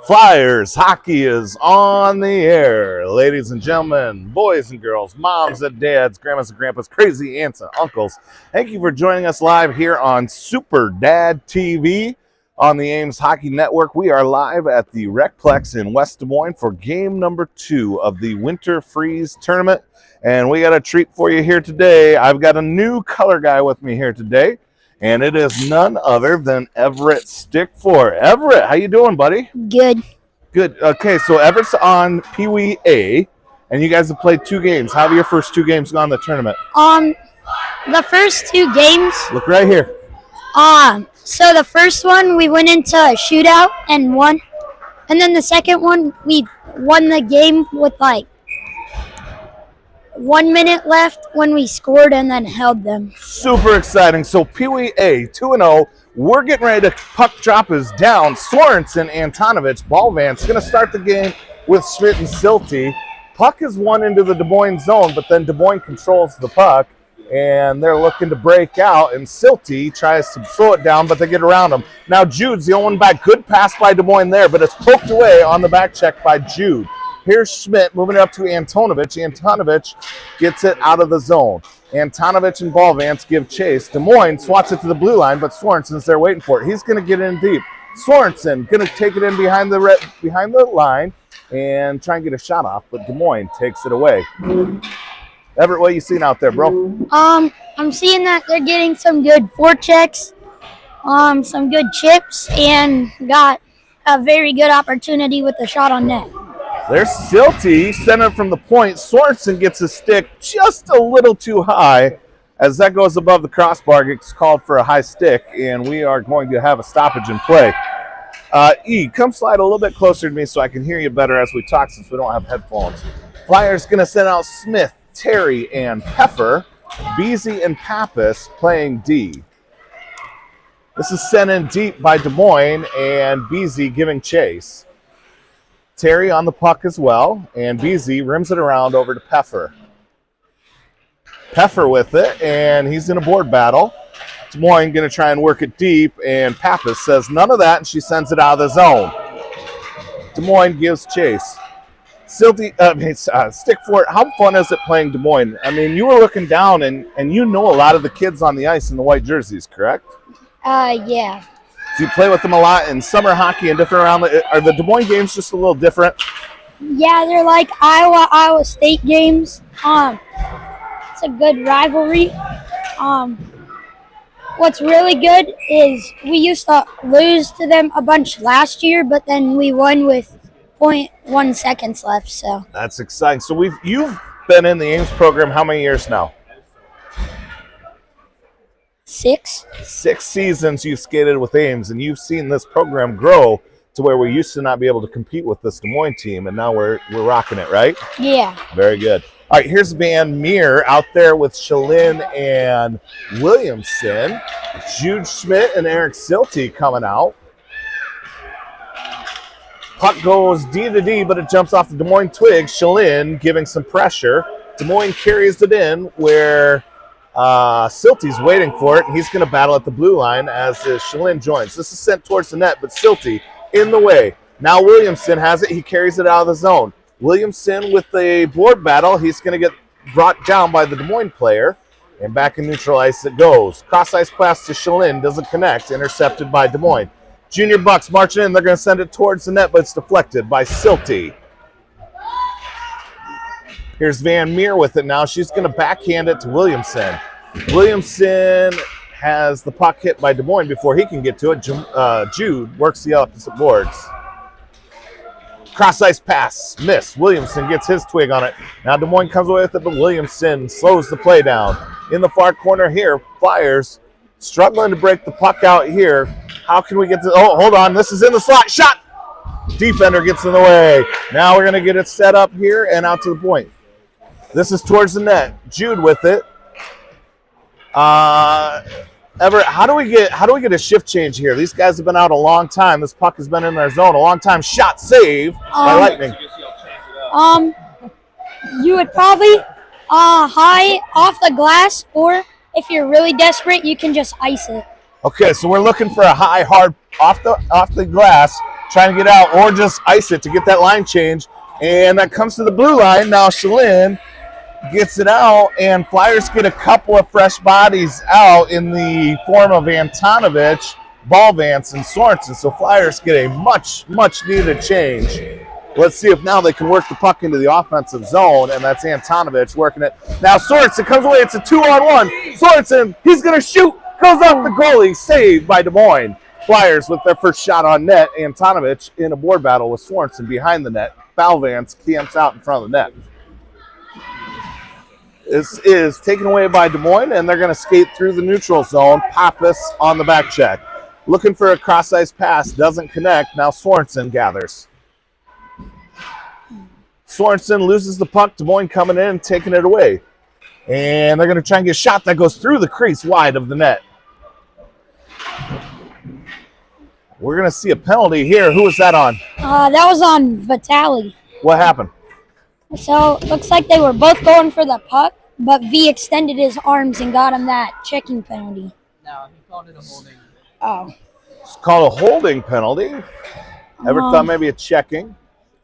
Flyers hockey is on the air. Ladies and gentlemen, boys and girls, moms and dads, grandmas and grandpas, crazy aunts and uncles. Thank you for joining us live here on SuperDad TV on the Ames Hockey Network. We are live at the RecPlex in West Des Moines for game number 2 of the Winter Freeze Tournament. And we got a treat for you here today. I've got a new color guy with me here today. And it is none other than Everett Stickfor. Everett, how you doing, buddy? Good. Good. Okay, so Everett's on Pee-Wee A, and you guys have played 2 games. How have your first 2 games gone in the tournament? The first 2 games. Look right here. So the first one we went into a shootout and won, and then the second one we won the game with like 1 minute left when we scored and then held them. Super exciting. So Pee-Wee A, 2-0. We're getting ready to puck drop is down. Sorensen, Antonovich, Ballvance going to start the game with Schmidt and Silty. Puck is won into the Des Moines zone, but then Des Moines controls the puck, and they're looking to break out, and Silty tries to slow it down, but they get around him. Now Jude's the only one back. Good pass by Des Moines there, but it's poked away on the back check by Jude. Here's Schmidt moving it up to Antonovich. Antonovich gets it out of the zone. Antonovich and Ballvance give chase. Des Moines swats it to the blue line, but Sorensen's there waiting for it. He's going to get in deep. Sorensen going to take it in behind the line and try and get a shot off, but Des Moines takes it away. Everett, what are you seeing out there, bro? I'm seeing that they're getting some good forechecks, some good chips, and got a very good opportunity with the shot on net. There's Silty, center from the point. Sorensen gets his stick just a little too high. As that goes above the crossbar, gets called for a high stick, and we are going to have a stoppage in play. E, come slide a little bit closer to me so I can hear you better as we talk since we don't have headphones. Flyers going to send out Smith, Terry, and Peffer. Beasy and Pappas playing D. This is sent in deep by Des Moines, and Beasy giving chase. Terry on the puck as well, and Beasy rims it around over to Peffer. Peffer with it, and he's in a board battle. Des Moines going to try and work it deep, and Pappas says none of that, and she sends it out of the zone. Des Moines gives chase. Stickfor, how fun is it playing Des Moines? I mean, you were looking down, and you know a lot of the kids on the ice in the white jerseys, correct? Yeah. So you play with them a lot in summer hockey and different around. Are the Des Moines games just a little different? Yeah, they're like Iowa State games. It's a good rivalry. What's really good is we used to lose to them a bunch last year, but then we won with 0.1 seconds left. So that's exciting. So you've been in the Ames program how many years now? 6. 6 seasons you've skated with Ames, and you've seen this program grow to where we used to not be able to compete with this Des Moines team, and now we're rocking it, right? Yeah. Very good. All right, here's Van Meer out there with Shalin and Williamson. Jude Schmidt and Eric Silty coming out. Puck goes D to D, but it jumps off the Des Moines twig. Shalin giving some pressure. Des Moines carries it in where Silty's waiting for it, and he's going to battle at the blue line as Shalin joins. This is sent towards the net, but Silty in the way. Now Williamson has it. He carries it out of the zone. Williamson with the board battle. He's going to get brought down by the Des Moines player, and back in neutral ice it goes. Cross-ice pass to Shalin. Doesn't connect. Intercepted by Des Moines. Junior Bucs marching in. They're going to send it towards the net, but it's deflected by Silty. Here's Van Meer with it now. She's going to backhand it to Williamson. Williamson has the puck hit by Des Moines before he can get to it. Jude works the opposite boards. Cross-ice pass, miss. Williamson gets his twig on it. Now Des Moines comes away with it, but Williamson slows the play down. In the far corner here, Flyers struggling to break the puck out here. How can we get to... Oh, hold on. This is in the slot. Shot! Defender gets in the way. Now we're going to get it set up here and out to the point. This is towards the net. Jude with it. Everett, how do we get a shift change here? These guys have been out a long time. This puck has been in their zone a long time. Shot save by Lightning. You would probably high off the glass, or if you're really desperate, you can just ice it. Okay, so we're looking for a high, hard off the glass, trying to get out, or just ice it to get that line change. And that comes to the blue line. Now Shalin gets it out, and Flyers get a couple of fresh bodies out in the form of Antonovich, Ballvance, and Sorensen. So Flyers get a much needed change. Let's see if now they can work the puck into the offensive zone, and that's Antonovich working it. Now Sorensen comes away. It's a 2-on-1. Sorensen, he's going to shoot. Goes off the goalie. Saved by Des Moines. Flyers with their first shot on net. Antonovich in a board battle with Sorensen behind the net. Ballvance camps out in front of the net. This is taken away by Des Moines, and they're going to skate through the neutral zone. Pappas on the back check. Looking for a cross-ice pass. Doesn't connect. Now Sorensen gathers. Sorensen loses the puck. Des Moines coming in and taking it away. And they're going to try and get a shot that goes through the crease wide of the net. We're going to see a penalty here. Who was that on? That was on Vitali. What happened? So, looks like they were both going for the puck, but V extended his arms and got him that checking penalty. No, he called it a holding. Oh. It's called a holding penalty. Ever thought maybe a checking?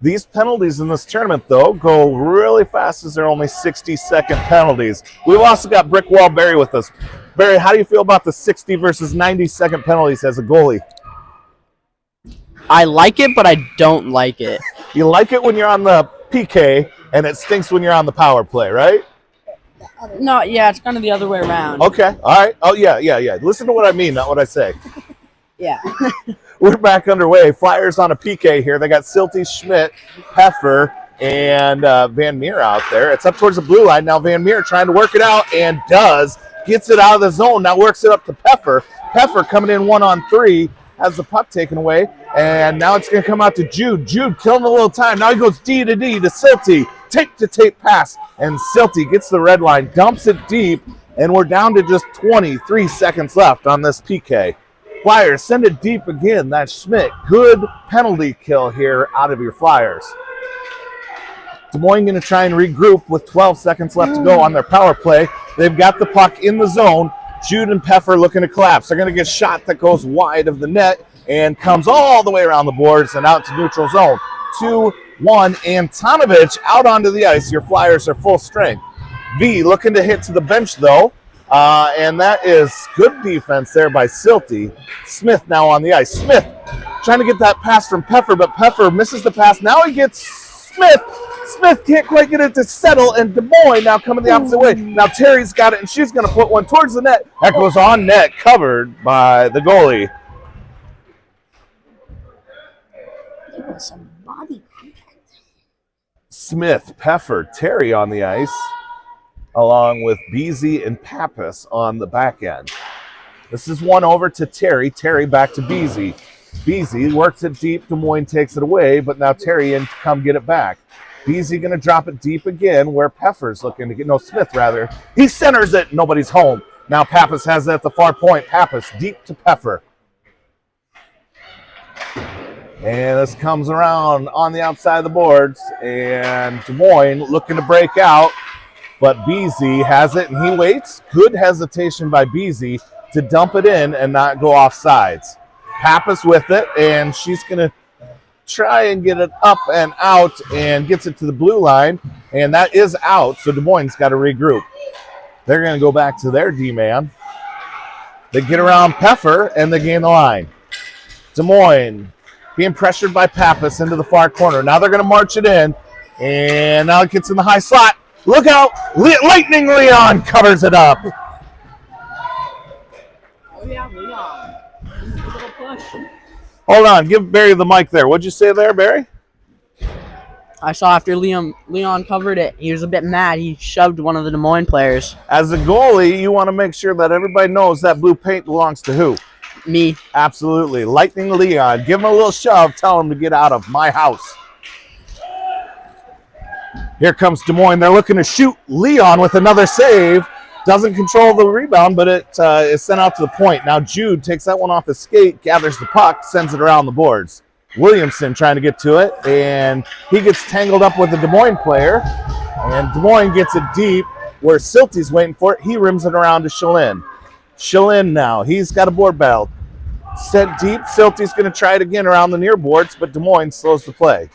These penalties in this tournament, though, go really fast as they're only 60-second penalties. We've also got Brickwall Barry with us. Barry, how do you feel about the 60 versus 90-second penalties as a goalie? I like it, but I don't like it. You like it when you're on the PK, and it stinks when you're on the power play, right? No, yeah, it's kind of the other way around. Okay, all right. Oh, yeah. Listen to what I mean, not what I say. Yeah. We're back underway. Flyers on a PK here. They got Silty, Schmidt, Heffer, and Van Meer out there. It's up towards the blue line. Now Van Meer trying to work it out, and does. Gets it out of the zone. Now works it up to Peffer. Peffer coming in 1-on-3. Has the puck taken away, and now it's going to come out to Jude. Jude killing a little time. Now he goes D to D to Silty. Tape pass, and Silty gets the red line, dumps it deep, and we're down to just 23 seconds left on this PK. Flyers send it deep again. That's Schmidt. Good penalty kill here out of your Flyers. Des Moines going to try and regroup with 12 seconds left to go on their power play. They've got the puck in the zone. Jude and Peffer looking to collapse. They're going to get a shot that goes wide of the net and comes all the way around the boards and out to neutral zone. 2-1. Antonovich out onto the ice. Your Flyers are full strength. V looking to hit to the bench, though. And that is good defense there by Silty. Smith now on the ice. Smith trying to get that pass from Peffer, but Peffer misses the pass. Now he gets Smith. Smith can't quite get it to settle, and Des Moines now coming the opposite way. Now Terry's got it, and she's going to put one towards the net. That goes on net, covered by the goalie. There was some body contact. Smith, Peffer, Terry on the ice, along with Beasy and Pappas on the back end. This is one over to Terry. Terry back to Beasy. Beasy works it deep. Des Moines takes it away, but now Terry in to come get it back. Beasy going to drop it deep again where Peffer's looking to get, no, Smith rather. He centers it. Nobody's home. Now Pappas has it at the far point. Pappas deep to Peffer. And this comes around on the outside of the boards. And Des Moines looking to break out. But Beasy has it and he waits. Good hesitation by Beasy to dump it in and not go off sides. Pappas with it, and she's going to try and get it up and out and gets it to the blue line, and that is out, so Des Moines got to regroup. They're going to go back to their D-man. They get around Peffer, and they gain the line. Des Moines being pressured by Pappas into the far corner. Now they're going to march it in, and now it gets in the high slot. Look out! Lightning Leon covers it up. Oh, yeah, Leon. A little push. Hold on, give Barry the mic there. What'd you say there, Barry? I saw after Leon covered it, he was a bit mad. He shoved one of the Des Moines players. As a goalie, you want to make sure that everybody knows that blue paint belongs to who? Me. Absolutely. Lightning Leon. Give him a little shove. Tell him to get out of my house. Here comes Des Moines. They're looking to shoot Leon with another save. Doesn't control the rebound, but it is sent out to the point. Now Jude takes that one off his skate, gathers the puck, sends it around the boards. Williamson trying to get to it, and he gets tangled up with a Des Moines player, and Des Moines gets it deep where Silty's waiting for it. He rims it around to Shalin. Shalin now. He's got a board battle. Sent deep. Silty's going to try it again around the near boards, but Des Moines slows the play.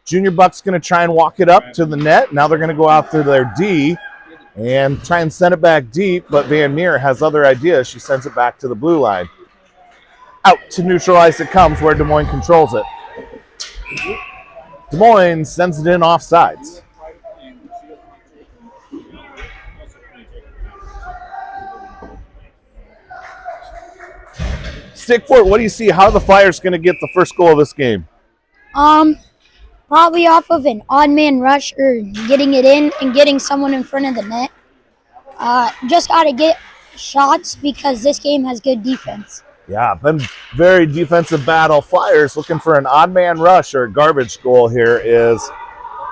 Junior Bucs going to try and walk it up to the net. Now they're going to go out to their D and try and send it back deep, but Van Meer has other ideas. She sends it back to the blue line. Out to neutralize it comes where Des Moines controls it. Des Moines sends it in offsides. Stickford, what do you see? How are the Flyers going to get the first goal of this game? Probably off of an odd man rush or getting it in and getting someone in front of the net. Just got to get shots because this game has good defense. Yeah, been very defensive battle. Flyers looking for an odd man rush or a garbage goal here is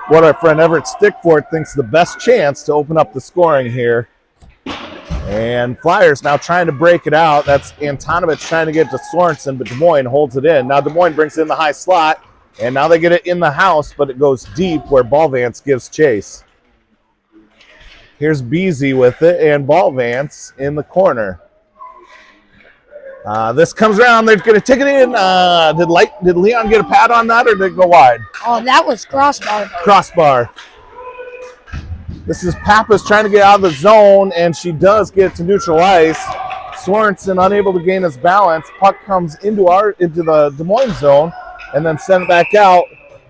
what our friend Everett Stickford thinks the best chance to open up the scoring here. And Flyers now trying to break it out. That's Antonovich trying to get to Sorensen, but Des Moines holds it in. Now Des Moines brings it in the high slot, and now they get it in the house, but it goes deep where Ballvance gives chase. Here's Beasy with it, and Ballvance in the corner. This comes around. They're going to take it in. Did Leon get a pad on that, or did it go wide? Oh, that was crossbar. Crossbar. This is Pappas trying to get out of the zone, and she does get to neutral ice. Sorensen unable to gain his balance. Puck comes into the Des Moines zone, and then sent it back out.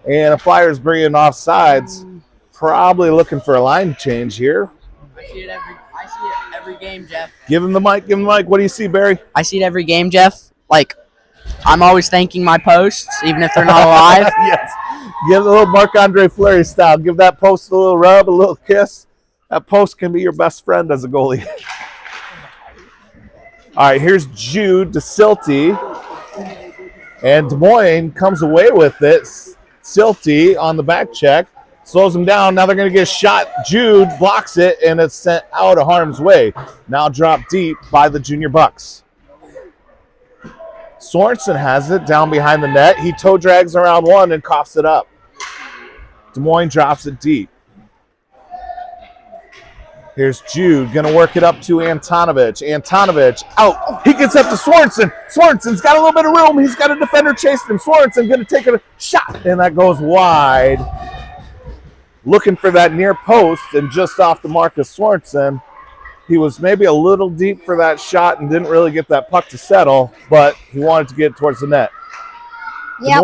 And the Flyers bring it offsides. Probably looking for a line change here. I see it every game, Jeff. Give him the mic. What do you see, Barry? I see it every game, Jeff. Like, I'm always thanking my posts, even if they're not alive. Yes. Give a little Marc-Andre Fleury style. Give that post a little rub, a little kiss. That post can be your best friend as a goalie. All right, here's Jude to Silty. And Des Moines comes away with it. Silty on the back check. Slows him down. Now they're going to get a shot. Jude blocks it, and it's sent out of harm's way. Now dropped deep by the Junior Bucs. Sorensen has it down behind the net. He toe drags around one and coughs it up. Des Moines drops it deep. Here's Jude, going to work it up to Antonovich. Antonovich out. He gets up to Sorensen. Sorensen's got a little bit of room. He's got a defender chasing him. Sorensen going to take a shot, and that goes wide. Looking for that near post, and just off the mark of Sorensen. He was maybe a little deep for that shot and didn't really get that puck to settle, but he wanted to get it towards the net. Yeah.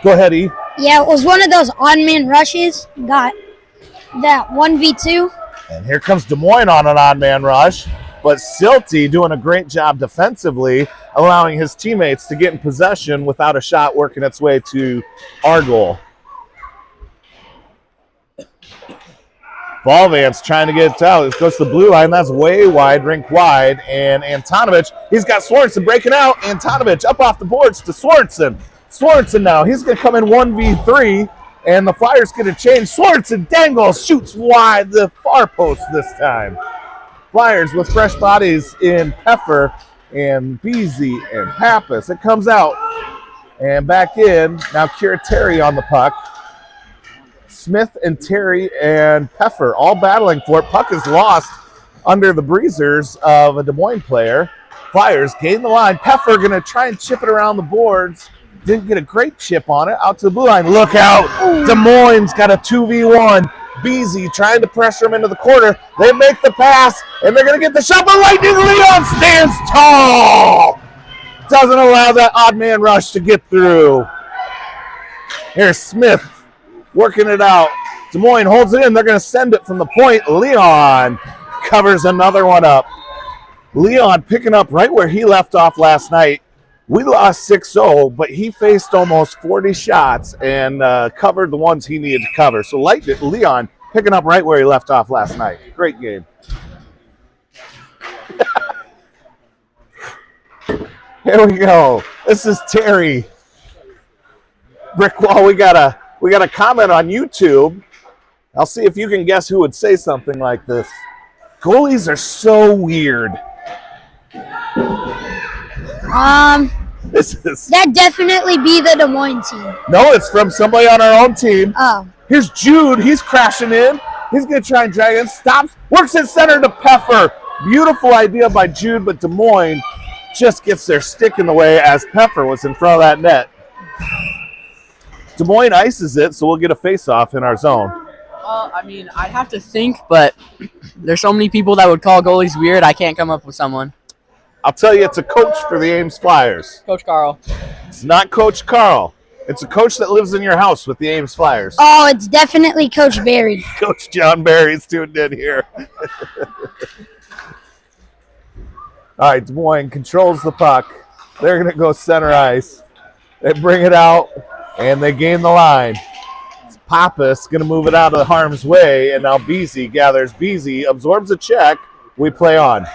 Go ahead, E. Yeah, it was one of those odd man rushes. Got that 1v2. And here comes Des Moines on an odd man rush, but Silty doing a great job defensively, allowing his teammates to get in possession without a shot working its way to our goal. Ballvance trying to get it out. It goes to the blue line. That's way wide, rink wide. And Antonovich, he's got Sorensen breaking out. Antonovich up off the boards to Sorensen. Sorensen now, he's going to come in 1v3, and the Flyers going to change. Sorensen dangles, shoots wide the far post this time. Flyers with fresh bodies in Peffer and Beasy and Pappas. It comes out and back in. Now Kira Terry on the puck. Smith and Terry and Peffer all battling for it. Puck is lost under the breezers of a Des Moines player. Flyers gain the line. Peffer going to try and chip it around the boards. Didn't get a great chip on it. Out to the blue line. Look out. Des Moines got a 2v1. Beasy trying to pressure him into the corner. They make the pass, and they're going to get the shot, but Lightning Leon stands tall. Doesn't allow that odd man rush to get through. Here's Smith working it out. Des Moines holds it in. They're going to send it from the point. Leon covers another one up. Leon picking up right where he left off last night. We lost 6-0, but he faced almost 40 shots and covered the ones he needed to cover. So Leon picking up right where he left off last night. Great game. Here we go. This is Terry. Brick wall. We got a comment on YouTube. I'll see if you can guess who would say something like this. Goalies are so weird. That'd definitely be the Des Moines team. No, it's from somebody on our own team. Oh. Here's Jude. He's crashing in. He's going to try and drag in. Stops. Works at center to Peffer. Beautiful idea by Jude, but Des Moines just gets their stick in the way as Peffer was in front of that net. Des Moines ices it, so we'll get a face-off in our zone. I mean, I'd have to think, but there's so many people that would call goalies weird, I can't come up with someone. I'll tell you, it's a coach for the Ames Flyers. Coach Carl. It's not Coach Carl. It's a coach that lives in your house with the Ames Flyers. Oh, it's definitely Coach Barry. Coach John Barry's tuned in here. All right, Des Moines controls the puck. They're going to go center ice. They bring it out, and they gain the line. Pappas going to move it out of harm's way, and now Beasy gathers. Beasy absorbs a check. We play on.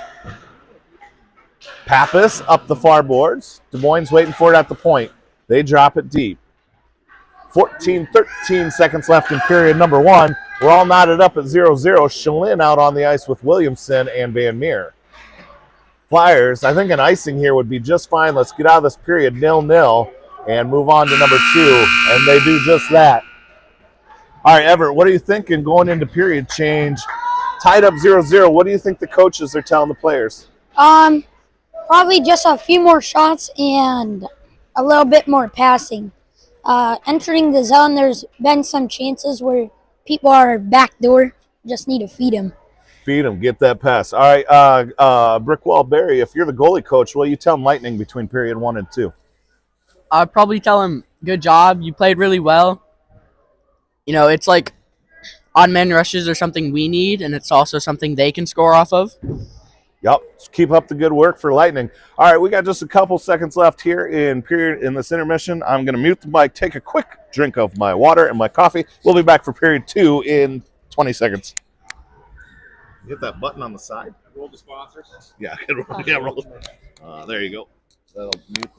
Pappas up the far boards. Des Moines waiting for it at the point. They drop it deep. 13 seconds left in period number 1. We're all knotted up at 0-0. Shalin out on the ice with Williamson and Van Meer. Flyers, I think an icing here would be just fine. Let's get out of this period 0-0 and move on to number 2, and they do just that. All right, Everett, what are you thinking going into period change? Tied up 0-0. What do you think the coaches are telling the players? Probably just a few more shots and a little bit more passing. Entering the zone, there's been some chances where people are backdoor. Just need to feed them. Feed them. Get that pass. All right, Brickwall Barry, if you're the goalie coach, what do you tell Lightning between period 1 and 2? I'd probably tell him, good job. You played really well. You know, it's like odd man rushes are something we need, and it's also something they can score off of. Yep. Keep up the good work for Lightning. All right, we got just a couple seconds left here in this intermission. I'm going to mute the mic, take a quick drink of my water and my coffee. We'll be back for period 2 in 20 seconds. Hit that button on the side. Roll the sponsors. Yeah, roll. There you go. That'll mute.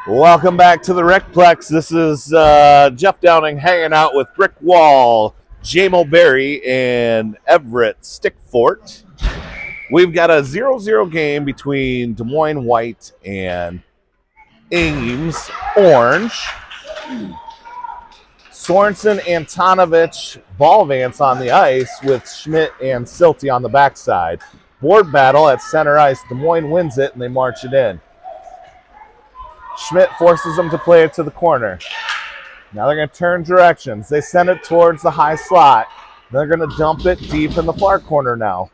Welcome back to the RecPlex. This is Jeff Downing hanging out with Brick Wall, J-Mo Berry, and Everett Stickfort. We've got a 0-0 game between Des Moines White and Ames Orange. Sorensen, Antonovich, Ballvance on the ice with Schmidt and Silty on the backside. Board battle at center ice. Des Moines wins it, and they march it in. Schmidt forces them to play it to the corner. Now they're going to turn directions. They send it towards the high slot. They're going to dump it deep in the far corner now.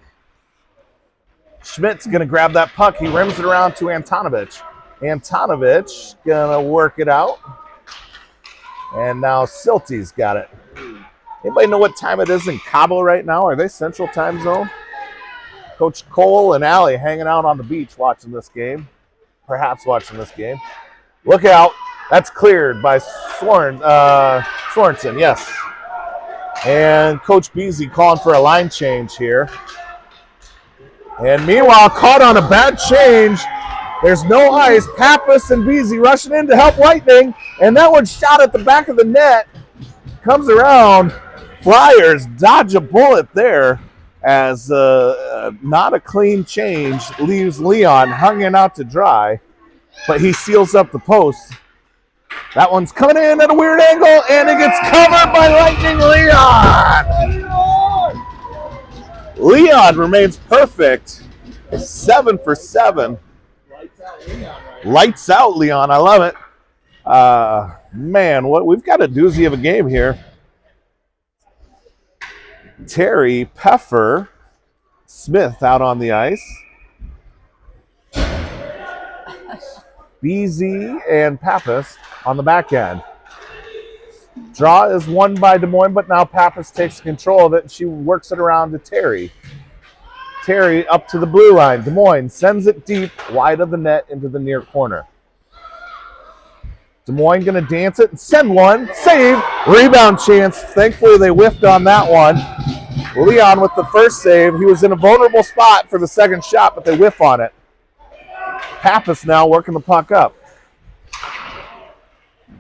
Schmidt's going to grab that puck. He rims it around to Antonovich. Antonovich going to work it out. And now Silty's got it. Anybody know what time it is in Cabo right now? Are they Central Time Zone? Coach Cole and Allie hanging out on the beach watching this game. Perhaps watching this game. Look out. That's cleared by Sorensen, yes. And Coach Beasy calling for a line change here. And meanwhile, caught on a bad change. There's no ice. Pappas and Beasy rushing in to help Lightning. And that one shot at the back of the net. Comes around. Flyers dodge a bullet there as not a clean change leaves Leon hanging out to dry. But he seals up the post. That one's coming in at a weird angle, and it gets covered by Lightning Leon. Leon remains perfect. 7 for 7. Lights out Leon. I love it. Man, we've got a doozy of a game here. Terry, Peffer, Smith out on the ice. Beasy and Pappas on the back end. Draw is won by Des Moines, but now Pappas takes control of it, and she works it around to Terry. Terry up to the blue line. Des Moines sends it deep, wide of the net into the near corner. Des Moines going to dance it and send one. Save. Rebound chance. Thankfully, they whiffed on that one. Leon with the first save. He was in a vulnerable spot for the second shot, but they whiff on it. Pappas now working the puck up.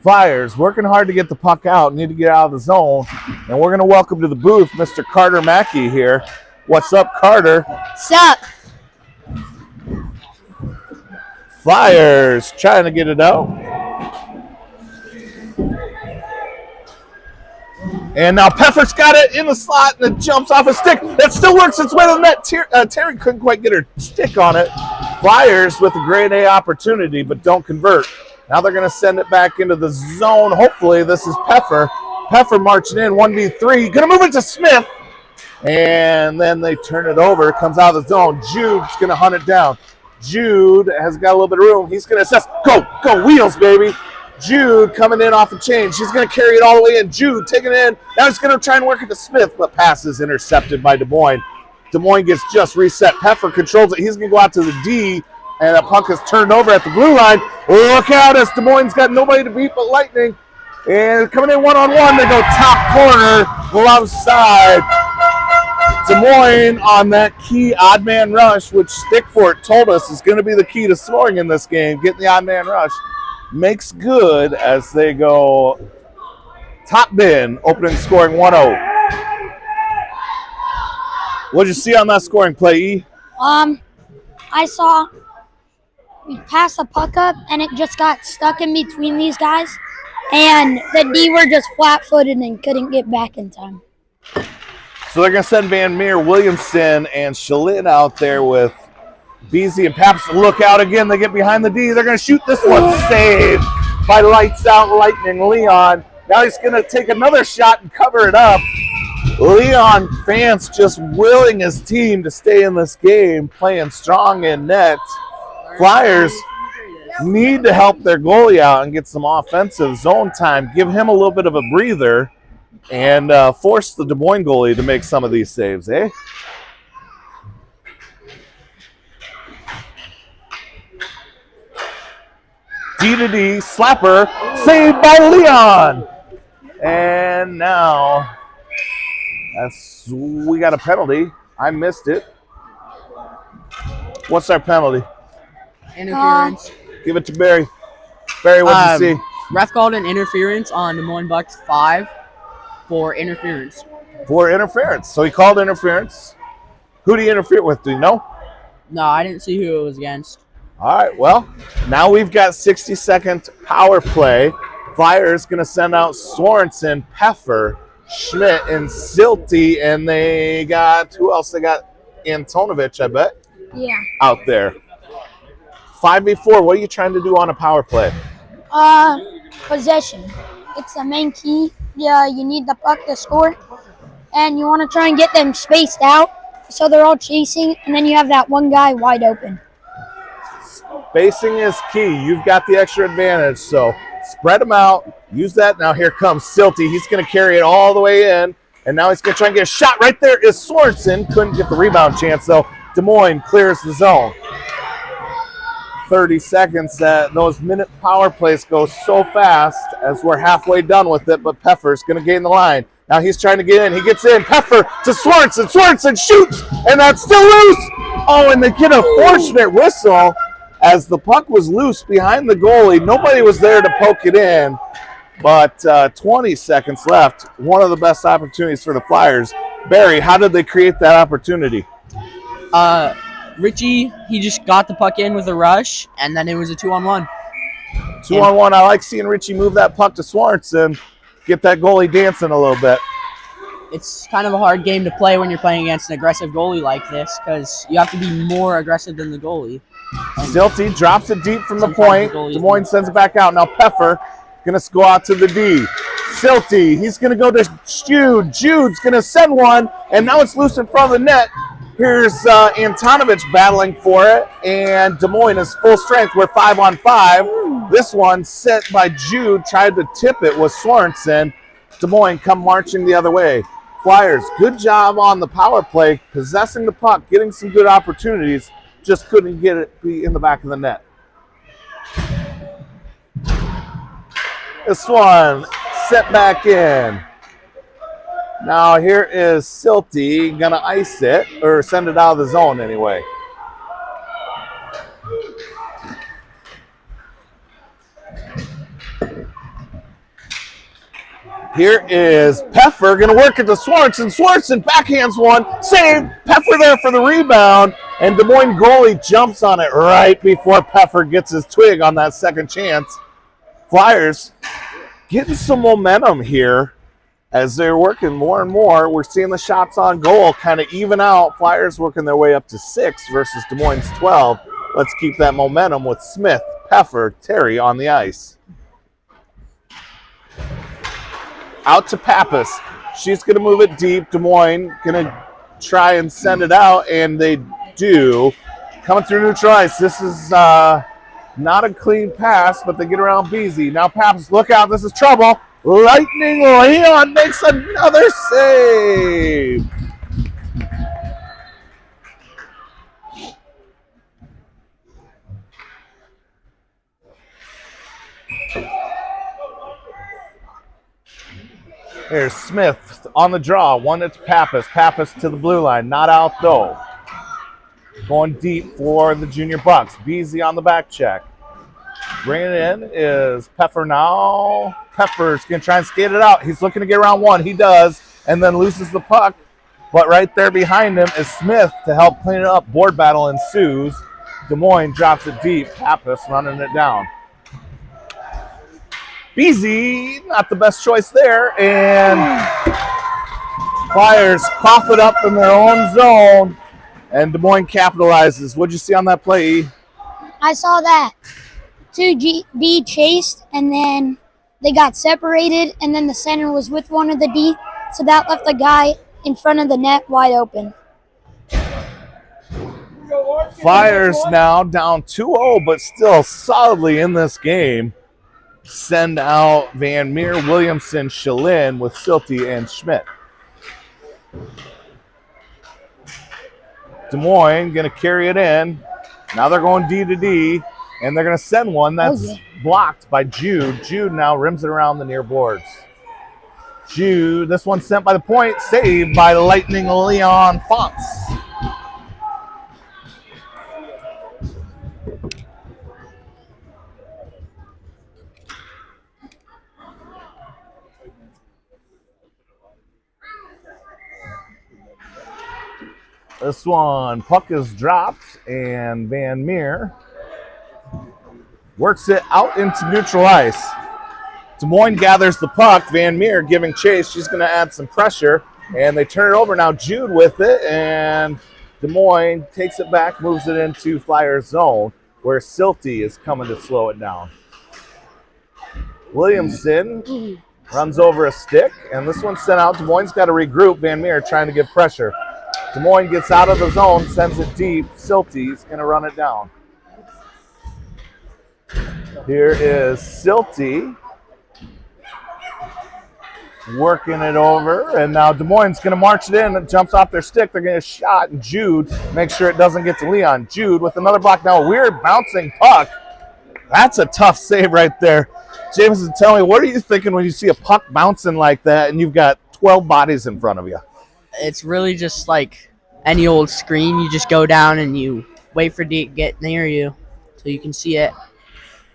Flyers working hard to get the puck out, need to get out of the zone. And we're going to welcome to the booth Mr. Carter Mackey here. What's up, Carter? What's up? Flyers trying to get it out. And now Peffer's got it in the slot and it jumps off a stick. That still works its way to the net. Terry couldn't quite get her stick on it. Flyers with a grade A opportunity, but don't convert. Now they're going to send it back into the zone. Hopefully this is Peffer. Peffer marching in, 1v3. Going to move it to Smith. And then they turn it over. It comes out of the zone. Jude's going to hunt it down. Jude has got a little bit of room. He's going to assess. Go, wheels, baby. Jude coming in off the chain. She's going to carry it all the way in. Jude taking it in. Now he's going to try and work it to Smith, but pass is intercepted by Des Moines. Des Moines gets just reset. Peffer controls it. He's going to go out to the D. And a puck is turned over at the blue line. Look out as Des Moines got nobody to beat but Lightning. And coming in one-on-one, they go top corner, glove side. Des Moines on that key odd man rush, which Stickfort told us is going to be the key to scoring in this game, getting the odd man rush. Makes good as they go top bin, opening scoring 1-0. What did you see on that scoring play, E? I saw we passed the puck up and it just got stuck in between these guys, and the D were just flat-footed and couldn't get back in time. So they're going to send Van Meer, Williamson, and Shalin out there with Beasy and Paps. Look out again. They get behind the D. They're going to shoot this one. Saved by Lights Out Lightning Leon. Now he's going to take another shot and cover it up. Leon Fance just willing his team to stay in this game, playing strong in net. Flyers need to help their goalie out and get some offensive zone time. Give him a little bit of a breather and force the Des Moines goalie to make some of these saves, eh? D to D, slapper, saved by Leon. And now we got a penalty. I missed it. What's our penalty? Interference. Give it to Barry. Barry, what'd you see? Ref called an interference on Des Moines Bucs 5 for interference. For interference. So he called interference. Who did he interfere with? Do you know? No, I didn't see who it was against. All right, well, now we've got 60-second power play. Flyers going to send out Sorensen, Peffer, Schmidt, and Silty, and they got, who else? They got Antonovich, I bet. Yeah. Out there. 5v4, what are you trying to do on a power play? Possession. It's the main key. Yeah, you need the puck to score, and you want to try and get them spaced out so they're all chasing, and then you have that one guy wide open. Spacing is key. You've got the extra advantage, so spread them out. Use that. Now here comes Silty. He's going to carry it all the way in, and now he's going to try and get a shot. Right there is Sorensen. Couldn't get the rebound chance, though. Des Moines clears the zone. 30 seconds. Those minute power plays go so fast as we're halfway done with it, but Peffer's going to gain the line. Now he's trying to get in. He gets in. Peffer to Sorensen. Sorensen shoots, and that's still loose. Oh, and they get a fortunate whistle as the puck was loose behind the goalie. Nobody was there to poke it in, but 20 seconds left. One of the best opportunities for the Flyers. Barry, how did they create that opportunity? Richie, he just got the puck in with a rush, and then it was a 2-on-1. 2-on-1. I like seeing Richie move that puck to Sorensen, get that goalie dancing a little bit. It's kind of a hard game to play when you're playing against an aggressive goalie like this because you have to be more aggressive than the goalie. Silty drops it deep from the point. Des Moines sends it back out. Now Peffer going to go out to the D. Silty, he's going to go to Jude. Jude's going to send one, and now it's loose in front of the net. Here's Antonovich battling for it, and Des Moines is full strength. We're 5-on-5. This one set by Jude, tried to tip it with Sorensen. Des Moines come marching the other way. Flyers, good job on the power play, possessing the puck, getting some good opportunities, just couldn't get it be in the back of the net. This one set back in. Now here is Silty gonna ice it, or send it out of the zone anyway. Here is Peffer going to work it to Swanson. Swanson backhands one. Save. Peffer there for the rebound. And Des Moines goalie jumps on it right before Peffer gets his twig on that second chance. Flyers getting some momentum here as they're working more and more. We're seeing the shots on goal kind of even out. Flyers working their way up to 6 versus Des Moines 12. Let's keep that momentum with Smith, Peffer, Terry on the ice. Out to Pappas. She's going to move it deep. Des Moines going to try and send it out, and they do. Coming through neutral ice. This is not a clean pass, but they get around Beasy. Now Pappas, look out. This is trouble. Lightning Leon makes another save. Here's Smith on the draw. One to Pappas. Pappas to the blue line. Not out though. Going deep for the junior Bucs. Beasy on the back check. Bringing it in is Peffer now. Peffer's going to try and skate it out. He's looking to get around one. He does, and then loses the puck. But right there behind him is Smith to help clean it up. Board battle ensues. Des Moines drops it deep. Pappas running it down. Beasy, not the best choice there, and Flyers cough it up in their own zone, and Des Moines capitalizes. What'd you see on that play? I saw that 2D chased, and then they got separated, and then the center was with one of the D, so that left the guy in front of the net wide open. Flyers now down 2-0, but still solidly in this game. Send out Van Meer, Williamson, Shalin with Silty and Schmidt. Des Moines going to carry it in. Now they're going D to D, and they're going to send one that's blocked by Jude. Jude now rims it around the near boards. Jude, this one sent by the point, saved by Lightning Leon Fonts. This one, puck is dropped, and Van Meer works it out into neutral ice. Des Moines gathers the puck. Van Meer giving chase. She's going to add some pressure, and they turn it over now. Jude with it, and Des Moines takes it back, moves it into Flyers zone, where Silty is coming to slow it down. Williamson runs over a stick, and this one's sent out. Des Moines got to regroup. Van Meer trying to give pressure. Des Moines gets out of the zone, sends it deep. Silty's going to run it down. Here is Silty working it over, and now Des Moines going to march it in. It jumps off their stick. They're getting a shot, and Jude makes sure it doesn't get to Leon. Jude with another block. Now a weird bouncing puck. That's a tough save right there. Jameson, tell me, what are you thinking when you see a puck bouncing like that and you've got 12 bodies in front of you? It's really just like any old screen. You just go down and you wait for it to get near you so you can see it.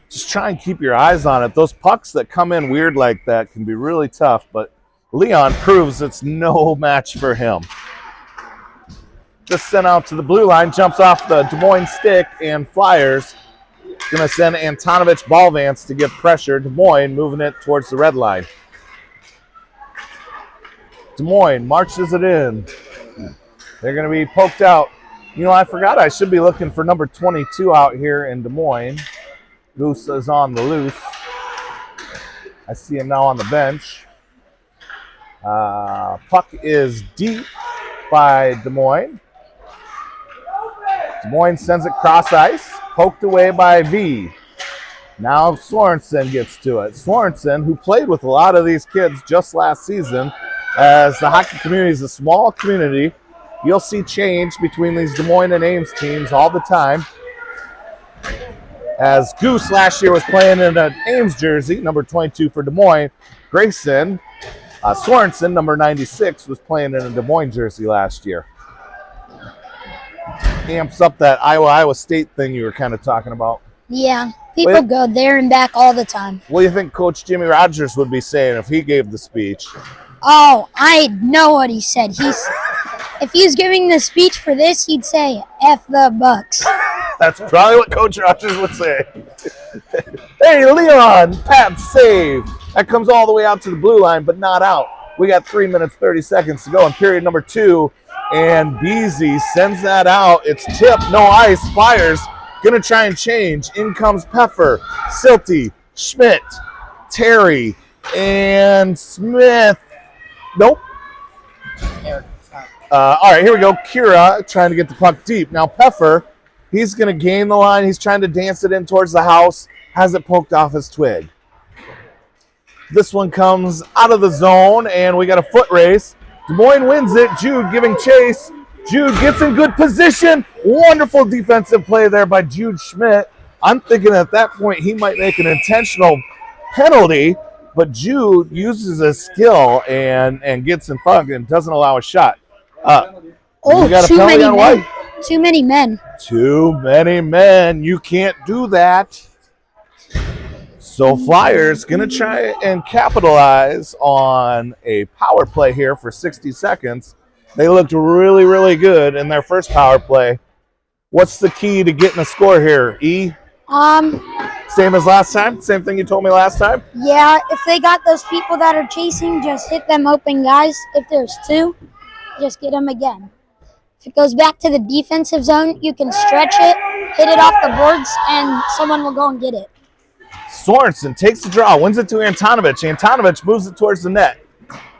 Just try and keep your eyes on it. Those pucks that come in weird like that can be really tough, but Leon proves it's no match for him. Just sent out to the blue line, jumps off the Des Moines stick, and Flyers going to send Antonovich Ballvance to give pressure. Des Moines moving it towards the red line. Des Moines marches it in. They're going to be poked out. You know, I forgot I should be looking for number 22 out here in Des Moines. Goose is on the loose. I see him now on the bench. Puck is deep by Des Moines. Des Moines sends it cross ice. Poked away by V. Now Sorensen gets to it. Sorensen, who played with a lot of these kids just last season, as the hockey community is a small community, you'll see change between these Des Moines and Ames teams all the time. As Goose last year was playing in an Ames jersey, number 22 for Des Moines. Grayson, Sorensen, number 96, was playing in a Des Moines jersey last year. Amps up that Iowa State thing you were kind of talking about. Yeah. People go there and back all the time. What do you think Coach Jimmy Rogers would be saying if he gave the speech? Oh, I know what he said. If he's giving the speech for this, he'd say, F the Bucs. That's probably what Coach Rogers would say. Hey, Leon, Pat save. That comes all the way out to the blue line, but not out. We got 3 minutes, 30 seconds to go in period number 2. And Beasy sends that out. It's tipped, no ice. Flyers going to try and change. In comes Peffer, Silty, Schmidt, Terry, and Smith. Nope. All right, here we go. Kira trying to get the puck deep. Now Peffer, he's going to gain the line. He's trying to dance it in towards the house. Has it poked off his twig. This one comes out of the zone, and we got a foot race. Des Moines wins it. Jude giving chase. Jude gets in good position. Wonderful defensive play there by Jude Schmidt. I'm thinking at that point he might make an intentional penalty, but Jude uses his skill and gets in front and doesn't allow a shot. Oh, got a too penalty many on men. White. Too many men. Too many men. You can't do that. So Flyers going to try and capitalize on a power play here for 60 seconds. They looked really, really good in their first power play. What's the key to getting a score here, E? Same as last time? Same thing you told me last time? Yeah, if they got those people that are chasing, just hit them open guys. If there's 2, just get them again. If it goes back to the defensive zone, you can stretch it, hit it off the boards, and someone will go and get it. Sorensen takes the draw, wins it to Antonovich. Antonovich moves it towards the net.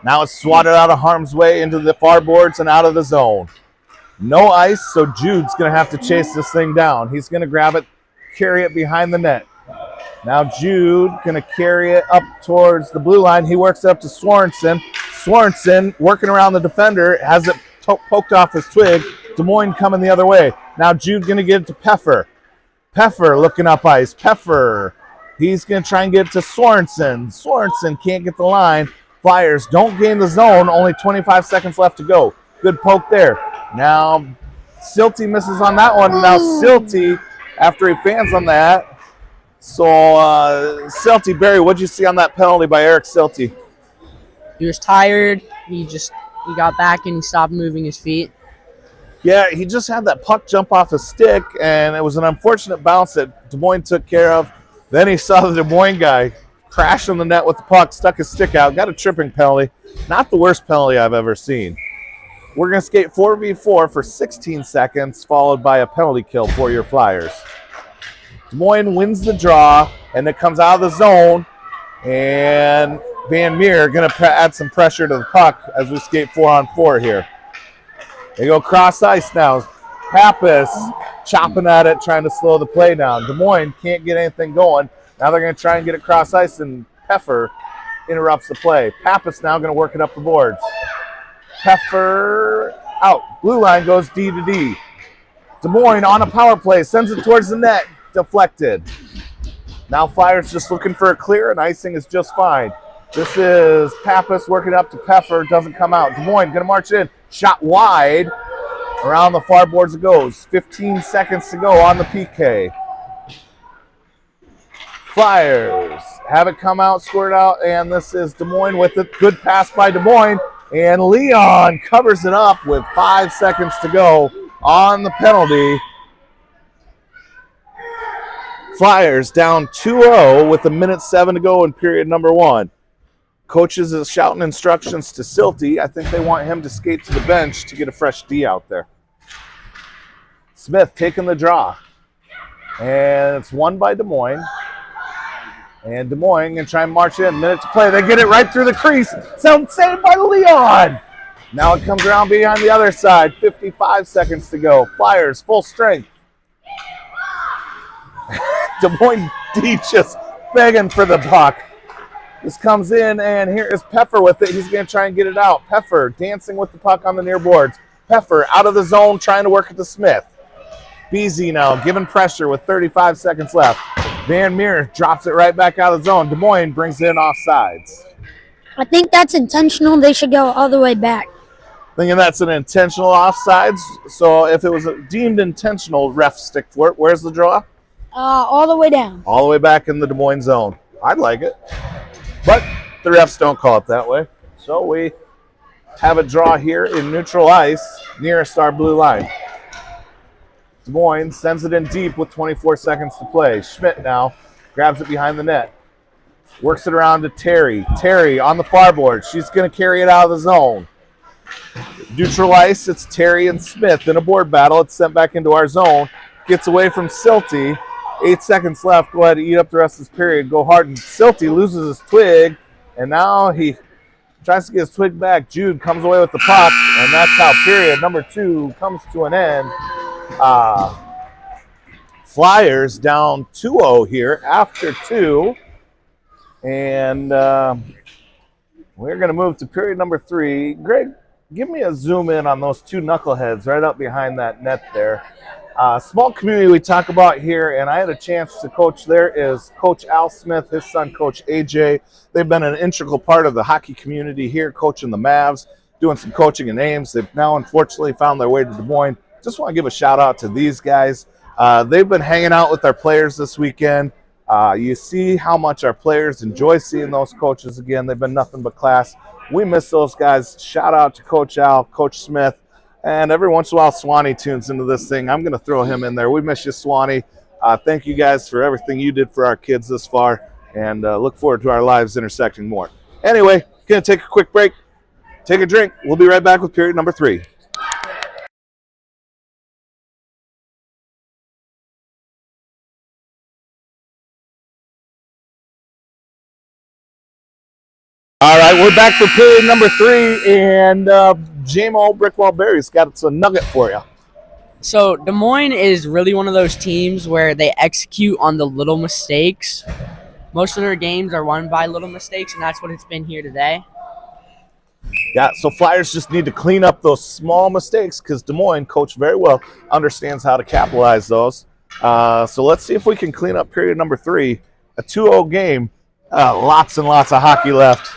Now it's swatted out of harm's way into the far boards and out of the zone. No ice, so Jude's going to have to chase this thing down. He's going to grab it, carry it behind the net. Now Jude going to carry it up towards the blue line. He works it up to Sorensen. Sorensen working around the defender, has it poked off his twig. Des Moines coming the other way. Now Jude going to get it to Peffer. Peffer looking up ice. Peffer. He's going to try and get it to Sorensen. Sorensen can't get the line. Flyers don't gain the zone. Only 25 seconds left to go. Good poke there. Now Silty misses on that one. Now Silty, after he fans on that. So Silty, Barry, what did you see on that penalty by Eric Silty? He was tired. He got back and he stopped moving his feet. Yeah, he just had that puck jump off his stick, and it was an unfortunate bounce that Des Moines took care of. Then he saw the Des Moines guy crash on the net with the puck, stuck his stick out, got a tripping penalty. Not the worst penalty I've ever seen. We're going to skate 4v4 for 16 seconds, followed by a penalty kill for your Flyers. Des Moines wins the draw, and it comes out of the zone, and Van Meer going to add some pressure to the puck as we skate 4-on-4 here. They go cross ice now. Pappas chopping at it, trying to slow the play down. Des Moines can't get anything going. Now they're going to try and get it cross ice, and Peffer interrupts the play. Pappas now going to work it up the boards. Peffer out. Blue line goes D to D. Des Moines on a power play, sends it towards the net. Deflected. Now Flyers just looking for a clear, and icing is just fine. This is Pappas working up to Peffer. Doesn't come out. Des Moines going to march in. Shot wide. Around the far boards it goes. 15 seconds to go on the PK. Flyers have it come out, scored out, and this is Des Moines with it. Good pass by Des Moines, and Leon covers it up with 5 seconds to go on the penalty. Flyers down 2-0 with 1:07 to go in period number 1. Coaches is shouting instructions to Silty. I think they want him to skate to the bench to get a fresh D out there. Smith taking the draw. And it's won by Des Moines. And Des Moines going to try and march in. Minute to play. They get it right through the crease. Saved by Leon. Now it comes around behind the other side. 55 seconds to go. Flyers full strength. Des Moines D just begging for the puck. This comes in, and here is Peffer with it. He's going to try and get it out. Peffer dancing with the puck on the near boards. Peffer out of the zone, trying to work it to Smith. Beasy now giving pressure with 35 seconds left. Van Meer drops it right back out of the zone. Des Moines brings it in off sides. I think that's intentional. They should go all the way back. Thinking that's an intentional offsides. So if it was deemed intentional, ref stick for it. Where's the draw? All the way down. All the way back in the Des Moines zone. I'd like it. But the refs don't call it that way. So we have a draw here in neutral ice nearest our blue line. Des Moines sends it in deep with 24 seconds to play. Schmidt now grabs it behind the net. Works it around to Terry. Terry on the far board. She's going to carry it out of the zone. Neutral ice, it's Terry and Smith in a board battle. It's sent back into our zone. Gets away from Silty. 8 seconds left. Go ahead and eat up the rest of this period. Go hard. And Silty loses his twig. And now he tries to get his twig back. Jude comes away with the puck. And that's how period number 2 comes to an end. Flyers down 2-0 here after 2. And we're going to move to period number 3. Greg, give me a zoom in on those 2 knuckleheads right up behind that net there. Small community we talk about here, and I had a chance to coach there is Coach Al Smith, his son, Coach AJ. They've been an integral part of the hockey community here, coaching the Mavs, doing some coaching in Ames. They've now unfortunately found their way to Des Moines. Just want to give a shout out to these guys. They've been hanging out with our players this weekend. You see how much our players enjoy seeing those coaches again. They've been nothing but class. We miss those guys. Shout out to Coach Al, Coach Smith, and every once in a while Swanee tunes into this thing. I'm going to throw him in there. We miss you, Swanee. Thank you guys for everything you did for our kids this far, and look forward to our lives intersecting more. Anyway, going to take a quick break, take a drink. We'll be right back with period number 3. All right, we're back for period number 3, and J-Mo Brickwall Berry's got a nugget for you. So Des Moines is really one of those teams where they execute on the little mistakes. Most of their games are won by little mistakes, and that's what it's been here today. Yeah, so Flyers just need to clean up those small mistakes because Des Moines, coach very well, understands how to capitalize those. So let's see if we can clean up period number 3. A 2-0 game, lots and lots of hockey left.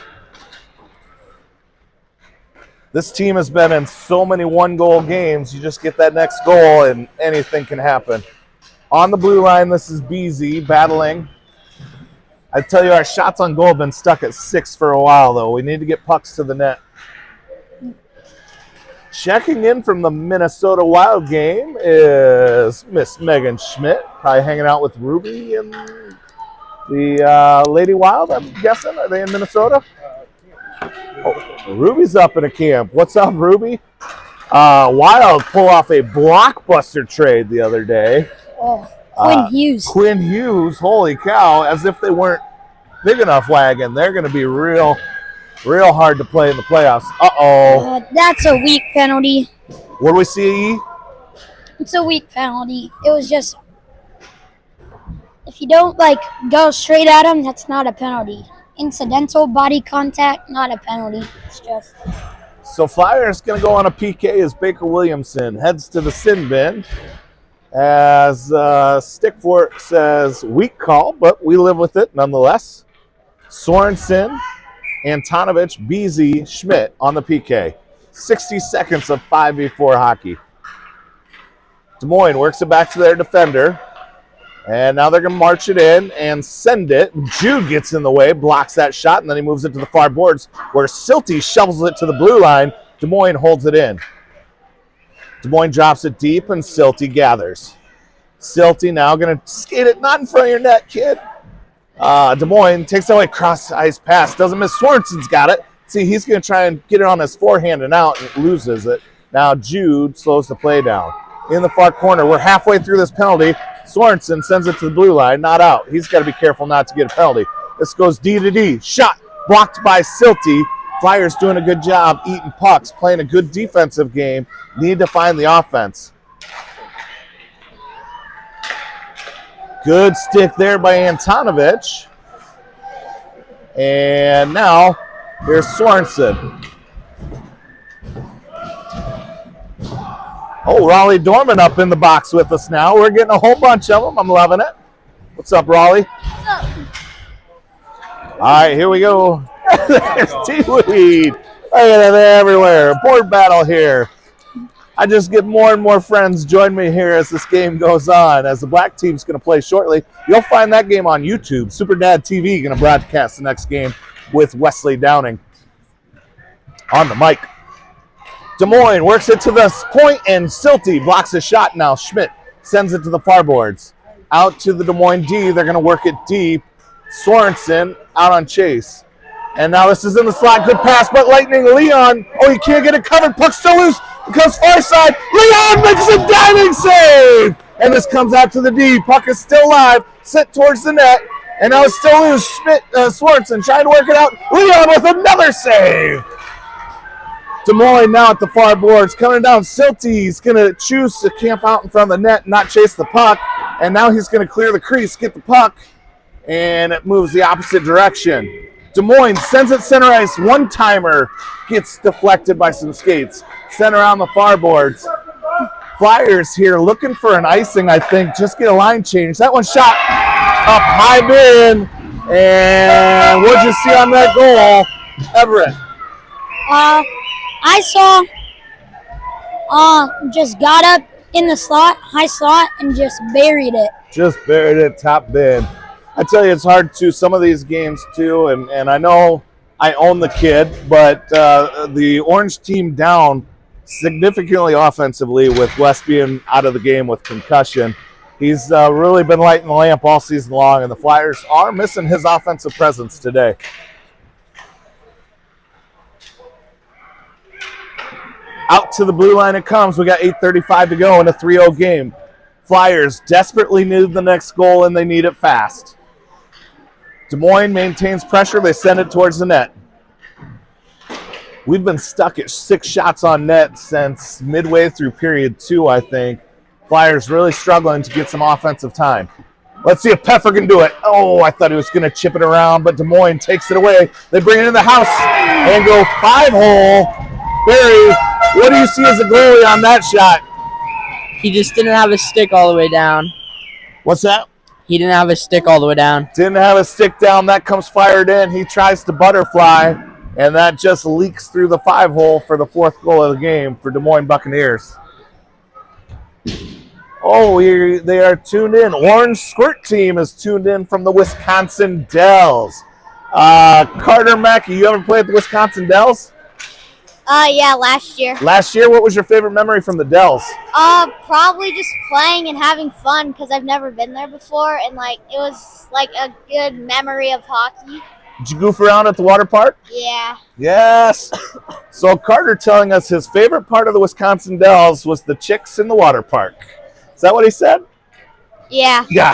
This team has been in so many one-goal games. You just get that next goal, and anything can happen. On the blue line, this is BZ battling. I tell you, our shots on goal have been stuck at 6 for a while, though. We need to get pucks to the net. Checking in from the Minnesota Wild game is Miss Megan Schmidt, probably hanging out with Ruby and the Lady Wild, I'm guessing. Are they in Minnesota? Oh, Ruby's up in a camp. What's up, Ruby? Wild pull off a blockbuster trade the other day. Oh, Quinn Hughes. Quinn Hughes, holy cow, as if they weren't big enough wagon. They're going to be real hard to play in the playoffs. Uh-oh. That's a weak penalty. What do we see? It's a weak penalty. It was just, if you don't, go straight at him, that's not a penalty. Incidental body contact, not a penalty. It's just. So Flyers going to go on a PK as Baker Williamson heads to the sin bin. As Stickfort says, weak call, but we live with it nonetheless. Sorensen, Antonovich, BZ, Schmidt on the PK. 60 seconds of 5v4 hockey. Des Moines works it back to their defender. And now they're going to march it in and send it. Jude gets in the way, blocks that shot, and then he moves it to the far boards where Silty shovels it to the blue line. Des Moines holds it in. Des Moines drops it deep, and Silty gathers. Silty now going to skate it not in front of your net, kid. Des Moines takes away cross-ice pass. Doesn't miss. Sorensen's got it. See, he's going to try and get it on his forehand and out and loses it. Now Jude slows the play down. In the far corner, we're halfway through this penalty. Sorensen sends it to the blue line, not out. He's got to be careful not to get a penalty. This goes D to D. Shot blocked by Silty. Flyers doing a good job eating pucks, playing a good defensive game. Need to find the offense. Good stick there by Antonovich. And now here's Sorensen. Oh, Raleigh Dorman up in the box with us now. We're getting a whole bunch of them. I'm loving it. What's up, Raleigh? What's up? All right, here we go. There's T-Weed. Look at them everywhere. Board battle here. I just get more and more friends join me here as this game goes on. As the black team's going to play shortly, you'll find that game on YouTube. SuperDad TV going to broadcast the next game with Wesley Downing on the mic. Des Moines works it to the point, and Silty blocks a shot now. Schmidt sends it to the far boards. Out to the Des Moines D. They're going to work it deep. Sorensen out on Chase. And now this is in the slot. Good pass, but Lightning Leon. Oh, you can't get it covered. Puck still loose. It comes far side. Leon makes a diving save. And this comes out to the D. Puck is still live. Sent towards the net. And now it's still loose. Schmidt, Swartzen trying to work it out. Leon with another save. Des Moines now at the far boards. Coming down, Silty's going to choose to camp out in front of the net and not chase the puck. And now he's going to clear the crease, get the puck. And it moves the opposite direction. Des Moines sends it center ice. One-timer gets deflected by some skates. Sent around the far boards. Flyers here looking for an icing, I think. Just get a line change. That one shot up high bin. And what'd you see on that goal, Everett? I saw just got up in the slot, high slot, and just buried it. Just buried it, top bin. I tell you, it's hard to some of these games too, and I know I own the kid, but the Orange team down significantly offensively with Wes being out of the game with concussion. He's really been lighting the lamp all season long, and the Flyers are missing his offensive presence today. Out to the blue line it comes. We got 8:35 to go in a 3-0 game. Flyers desperately need the next goal, and they need it fast. Des Moines maintains pressure. They send it towards the net. We've been stuck at 6 shots on net since midway through period 2, I think. Flyers really struggling to get some offensive time. Let's see if Peffer can do it. Oh, I thought he was going to chip it around, but Des Moines takes it away. They bring it in the house and go 5-hole. Barry, what do you see as a goalie on that shot? He just didn't have his stick all the way down. What's that? He didn't have his stick all the way down. Didn't have a stick down. That comes fired in. He tries to butterfly, and that just leaks through the 5-hole for the 4th goal of the game for Des Moines Buccaneers. Oh, they are tuned in. Orange Squirt Team is tuned in from the Wisconsin Dells. Carter Mackey, you ever played at the Wisconsin Dells? Yeah, last year. Last year, what was your favorite memory from the Dells? Probably just playing and having fun because I've never been there before, and it was a good memory of hockey. Did you goof around at the water park? Yeah. Yes. So Carter telling us his favorite part of the Wisconsin Dells was the chicks in the water park. Is that what he said? Yeah. Yeah.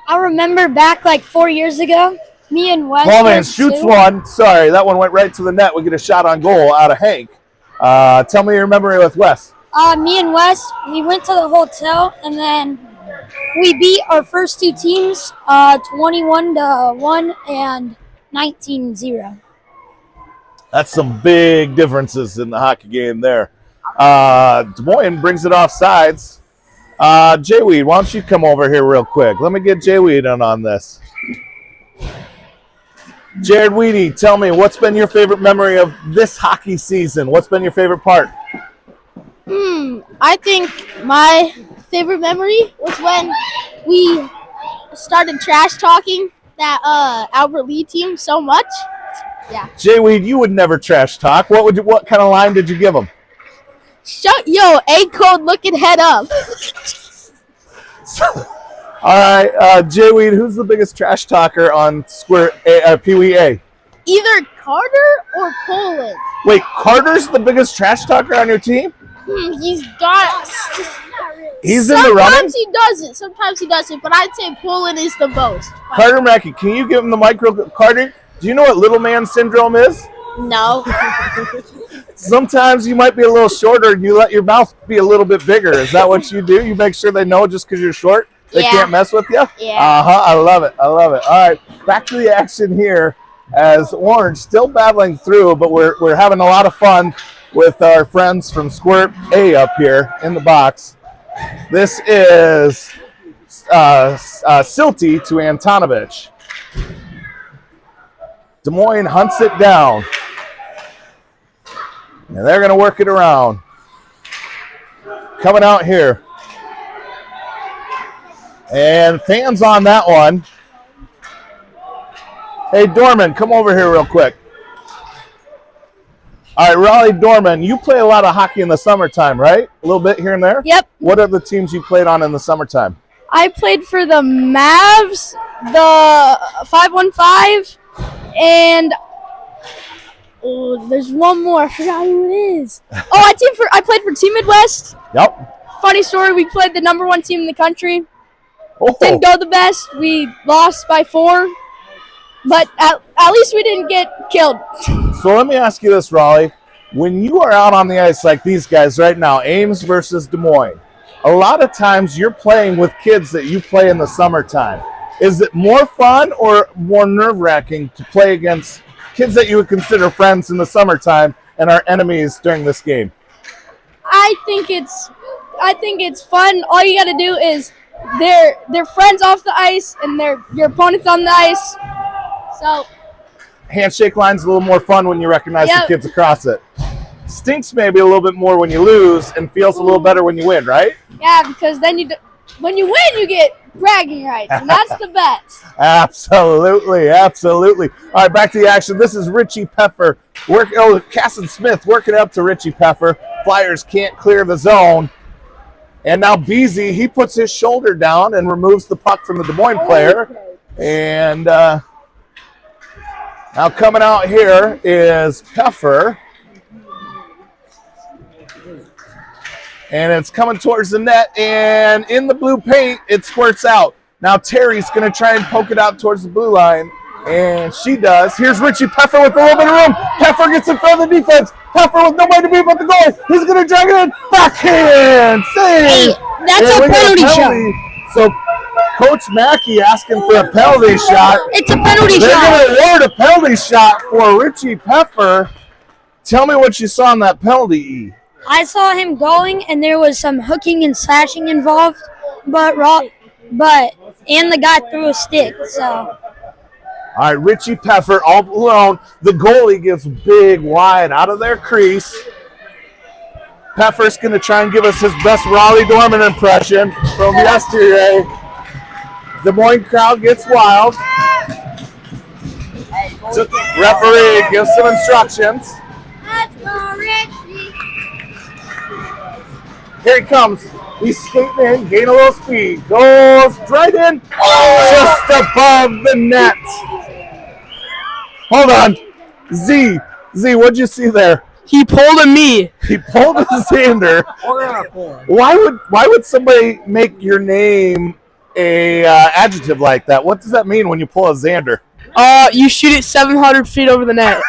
I remember back 4 years ago, me and Wes. Ballman shoots one. Sorry, that one went right to the net. We get a shot on goal out of Hank. Tell me your memory with Wes. Me and Wes, we went to the hotel, and then we beat our first 2 teams 21-1 and 19-0. That's some big differences in the hockey game there. Des Moines brings it off sides. Jay-Weed, why don't you come over here real quick? Let me get Jay-Weed on this. Jared Weedy, tell me, what's been your favorite memory of this hockey season? What's been your favorite part? I think my favorite memory was when we started trash talking that Albert Lee team so much. Yeah. Jay-Weed, you would never trash talk. What kind of line did you give him? A-code looking head up. All right, Jay-Weed, who's the biggest trash talker on Pee-Wee A? Either Carter or Poland. Wait, Carter's the biggest trash talker on your team? He's got... He's in the running? Sometimes he doesn't, but I'd say Poland is the most. Carter Mackey, can you give him the mic real quick? Carter, do you know what little man syndrome is? No. Sometimes you might be a little shorter and you let your mouth be a little bit bigger. Is that what you do? You make sure they know just because you're short? They can't mess with you? Yeah. I love it. All right, back to the action here as Orange still battling through, but we're having a lot of fun with our friends from Squirt A up here in the box. This is Silty to Antonovich. Des Moines hunts it down. And they're going to work it around. Coming out here. And fans on that one. Hey, Dorman, come over here real quick. All right, Raleigh Dorman, you play a lot of hockey in the summertime, right? A little bit here and there? Yep. What are the teams you played on in the summertime? I played for the Mavs, the 515, and there's one more. I forgot who it is. I played for Team Midwest. Yep. Funny story, we played the #1 team in the country. Oh. Didn't go the best. We lost by 4. But at least we didn't get killed. So let me ask you this, Raleigh. When you are out on the ice like these guys right now, Ames versus Des Moines, a lot of times you're playing with kids that you play in the summertime. Is it more fun or more nerve-wracking to play against kids that you would consider friends in the summertime and are enemies during this game? I think it's fun. All you got to do is they're friends off the ice and your opponent's on the ice. So handshake line's a little more fun when you recognize Yep. the kids across it. Stinks maybe a little bit more when you lose and feels a little better when you win, right? yeah, because then when you win, you get bragging rights, and that's the best. Absolutely, absolutely. All right, back to the action. This is Richie Peffer. Casson Smith working up to Richie Peffer. Flyers can't clear the zone. And now Beasy, he puts his shoulder down and removes the puck from the Des Moines player. And now coming out here is Peffer. And it's coming towards the net, and in the blue paint, it squirts out. Now Terry's going to try and poke it out towards the blue line, and she does. Here's Richie Peffer with a little bit of room. Peffer gets in front of the defense. Peffer with nobody to beat but the goalie. He's going to drag it in. Backhand. Save. That's And a we got penalty shot. penalty. So Coach Mackey asking for a penalty shot. It's a penalty They're shot. going to award a penalty shot for Richie Peffer. Tell me what you saw in that penalty, E. I saw him going, and there was some hooking and slashing involved, and the guy threw a stick. So All right, Richie Peffer all alone. The goalie gets big wide out of their crease. Peffer's going to try and give us his best Raleigh Dorman impression from yesterday. Des Moines crowd gets wild. So referee gives some instructions. Here he comes. He's skating in, gain a little speed. Goes right in, just above the net. Hold on. Z, what'd you see there? He pulled a me. He pulled a Xander. Why would somebody make your name a adjective like that? What does that mean when you pull a Xander? You shoot it 700 feet over the net.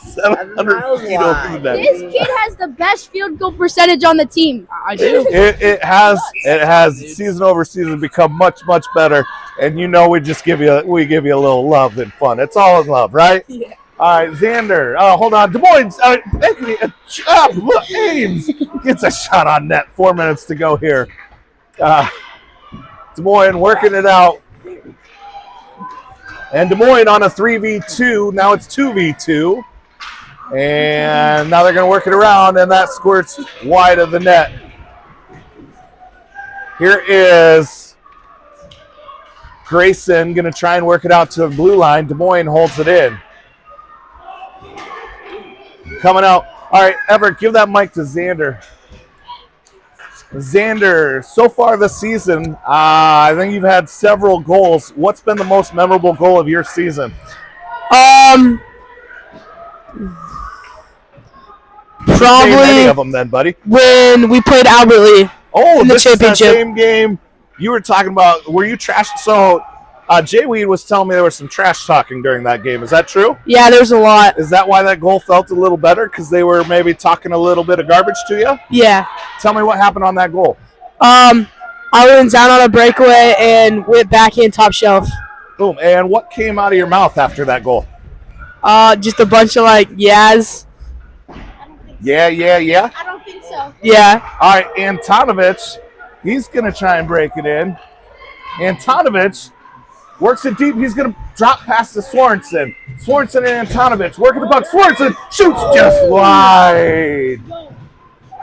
700 feet over the net. This kid has the best field goal percentage on the team. I do. It has season over season become much better, and we give you a little love and fun. It's all in love, right? Yeah. All right, Xander. Hold on, Des Moines. Ames gets a shot on net. 4 minutes to go here. Des Moines working it out, and Des Moines on a 3v2. Now it's 2v2. And now they're going to work it around, and that squirts wide of the net. Here is Grayson going to try and work it out to the blue line. Des Moines holds it in. Coming out. All right, Everett, give that mic to Xander. Xander, so far this season, I think you've had several goals. What's been the most memorable goal of your season? Probably Any of them then, buddy. when we played Albert Lee. Oh, in the this is that championship. same game you were talking about. Were you trash? So Jay Weed was telling me there was some trash talking during that game. Is that true? Yeah, there's a lot. Is that why that goal felt a little better? Because they were maybe talking a little bit of garbage to you? Yeah. Tell me what happened on that goal. I went down on a breakaway and went backhand top shelf. Boom. And what came out of your mouth after that goal? Just a bunch of yes. Yeah. I don't think so. Yeah. All right, Antonovich, he's going to try and break it in. Antonovich works it deep. He's going to Drop pass to Sorensen. Sorensen and Antonovich working the puck. Sorensen shoots just wide.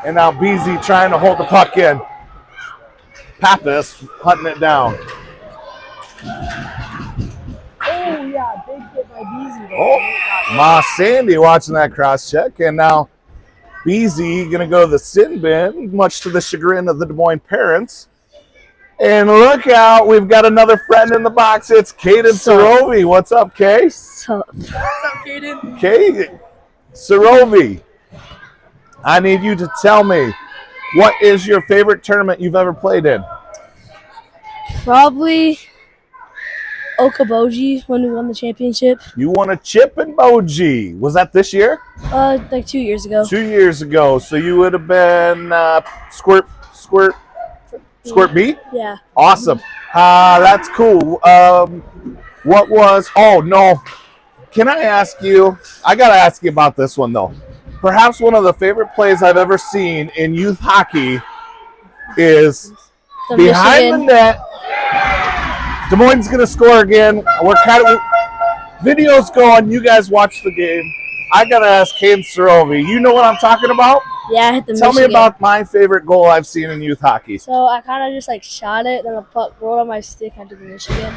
And now Beasy trying to hold the puck in. Pappas hunting it down. Oh, yeah, big hit by Beasy. Oh, Ma Sandy watching that cross check. And now Beasy going to go to the sin bin, much to the chagrin of the Des Moines parents. And look out, we've got another friend in the box. It's Caden Sarovi. What's up, Kay? What's up, Caden? Kay Sarovi, I need you to tell me, what is your favorite tournament you've ever played in? Probably Okoboji when we won the championship. You won a chip in Boji. Was that this year? Like 2 years ago. 2 years ago. So you would have been Squirt B? Yeah. Awesome. That's cool. What was, oh no. Can I ask you, I got to ask you about this one though. Perhaps one of the favorite plays I've ever seen in youth hockey is behind the net. Des Moines going to score again. We're kind of, video's going. You guys watch the game. I got to ask Caden Sarovi. You know what I'm talking about? Yeah, I hit the Tell Michigan. me about my favorite goal I've seen in youth hockey. So I kind of just like shot it, then the puck rolled on my stick onto the Michigan.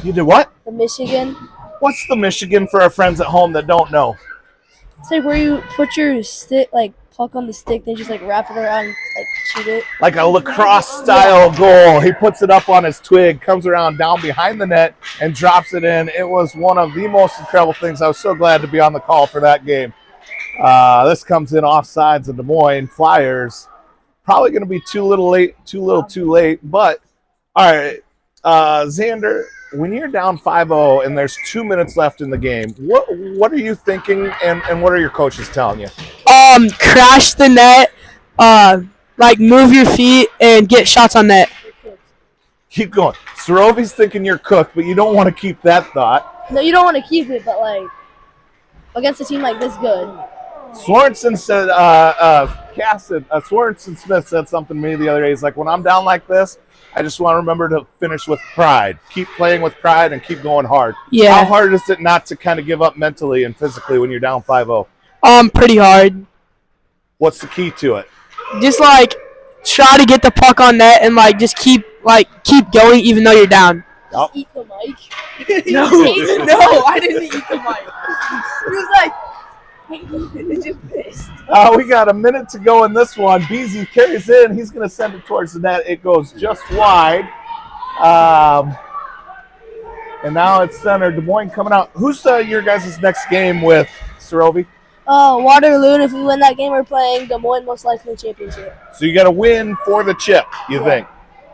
You did what? The Michigan. What's the Michigan for our friends at home that don't know? It's like where you put your stick, like puck on the stick, then just like wrap it around, like shoot it. Like a lacrosse style goal. He puts it up on his twig, comes around down behind the net, and drops it in. It was one of the most incredible things. I was so glad to be on the call for that game. This comes in offsides of Des Moines Flyers. Probably going to be too little too late. But, all right, Xander, when you're down 5-0 and there's 2 minutes left in the game, what are you thinking and what are your coaches telling you? Crash the net, like move your feet and get shots on net. Keep going. Sarovi's thinking you're cooked, but you don't want to keep that thought. No, you don't want to keep it, but like against a team like this good. Sorensen said, Sorensen Smith said something to me the other day. He's like, when I'm down like this, I just want to remember to finish with pride. Keep playing with pride and keep going hard. Yeah. How hard is it not to kind of give up mentally and physically when you're down 5-0? Pretty hard. What's the key to it? Just like try to get the puck on net and like just keep going even though you're down. Yep. Eat the mic. No, I didn't eat the mic. He was like, just pissed. We got a minute to go in this one. Beasy carries in. He's going to send it towards the net. It goes just wide. And now it's center. Des Moines coming out. Who's your guys' next game with, Sarovi? Waterloo, and if we win that game, we're playing Des Moines most likely championship. So you got to win for the chip, you think?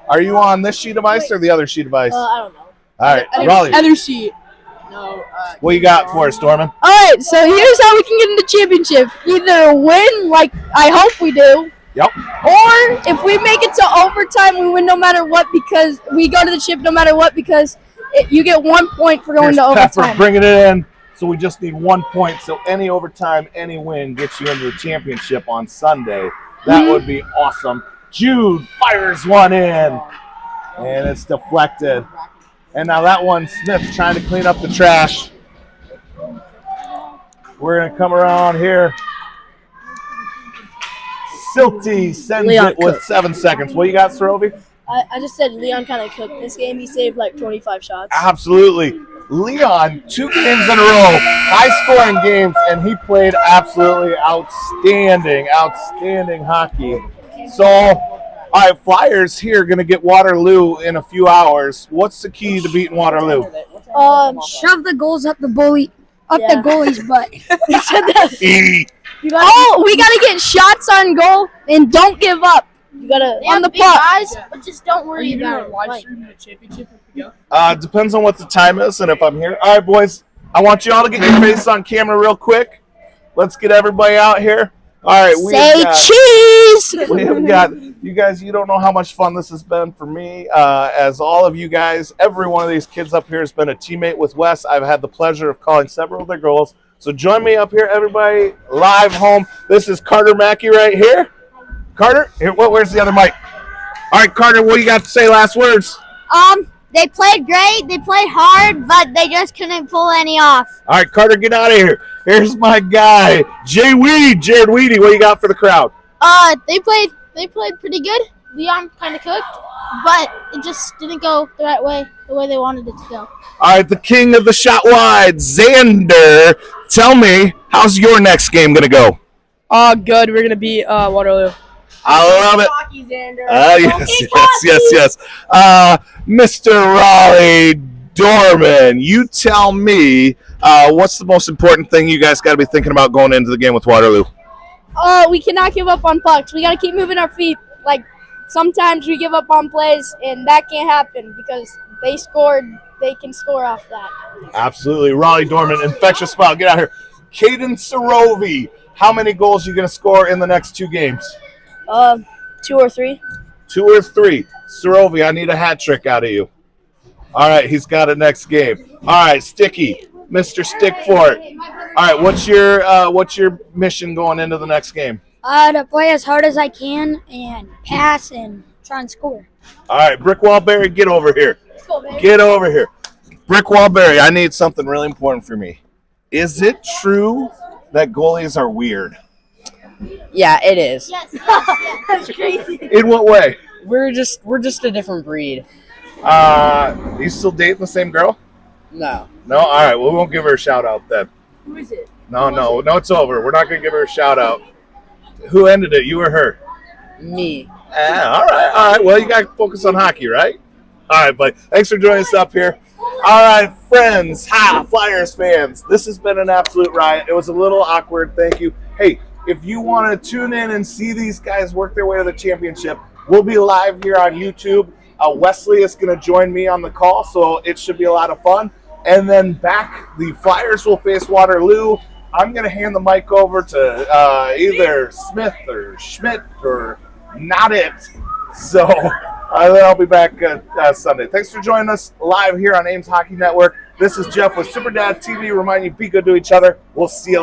Are you on this sheet of ice or the other sheet of ice? I don't know. All right, Raleigh, Other sheet. No. what you got for us, Storman? All right, so here's how we can get into championship. Either win, like I hope we do, Yep. or if we make it to overtime, we win no matter what because we go to the chip no matter what because you get 1 point for going Here's to Pepper overtime. bringing it in. So we just need 1 point. So any overtime, any win gets you into the championship on Sunday. That would be awesome. Jude fires one in, and it's deflected. And now that one, Smith trying to clean up the trash. We're going to come around here. Silty sends Leon it with Cook. 7 seconds. What you got, Sarovi? I just said Leon kind of cooked this game. He saved like 25 shots. Absolutely. Leon, 2 games in a row, high-scoring games, and he played absolutely outstanding hockey. So, all right, Flyers here going to get Waterloo in a few hours. What's the key to beating Waterloo? Shove the goals up the goalie's butt. He said that. We gotta get shots on goal and don't give up. You gotta On the big puck. eyes, but just don't worry about it. Like, the championship if we go? Depends on what the time is and if I'm here. All right, boys, I want you all to get your face on camera real quick. Let's get everybody out here. All right, Say cheese. we have got you guys. You don't know how much fun this has been for me. As all of you guys, every one of these kids up here has been a teammate with Wes. I've had the pleasure of calling several of their goals. So join me up here, everybody, live home. This is Carter Mackey right here. Carter, here, where's the other mic? All right, Carter, what do you got to say? Last words. They played great. They played hard, but they just couldn't pull any off. All right, Carter, get out of here. Here's my guy, Jared Weedy. What you got for the crowd? They played pretty good. Leon kind of cooked, but it just didn't go the right way, the way they wanted it to go. All right, the king of the shot wide, Xander. Tell me, how's your next game going to go? Good. We're gonna beat Waterloo. I love it. Hockey, Xander. Yes. Mr. Raleigh Dorman, you tell me what's the most important thing you guys got to be thinking about going into the game with Waterloo? We cannot give up on pucks. We gotta keep moving our feet. Like sometimes we give up on plays, and that can't happen because they scored. They can score off that. Absolutely. Raleigh Dorman, infectious smile. Get out here. Caden Sarovi, how many goals are you going to score in the next 2 games? 2 or 3. 2 or 3. Sarovi, I need a hat trick out of you. All right, he's got it next game. All right, Sticky, Mr. Stickfort. All right, what's your mission going into the next game? To play as hard as I can and pass and try and score. All right, Brickwall Berry, get over here. Get over here. Brickwall Berry, I need something really important for me. Is it true that goalies are weird? Yeah, it is. Yes. That's crazy. In what way? We're just a different breed. You still dating the same girl? No. No? All right, well, we won't give her a shout out then. Who is it? No, it's over. We're not going to give her a shout out. Who ended it, you or her? Me. All right. Well, you got to focus on hockey, right? All right, buddy. Thanks for joining us up here. All right, friends, Flyers fans. This has been an absolute riot. It was a little awkward. Thank you. Hey, if you want to tune in and see these guys work their way to the championship, we'll be live here on YouTube. Wesley is going to join me on the call, so it should be a lot of fun. And then the Flyers will face Waterloo. I'm going to hand the mic over to either Smith or Schmidt or not it. So I'll be back Sunday. Thanks for joining us live here on Ames Hockey Network. This is Jeff with SuperDad TV. Remind you, be good to each other. We'll see you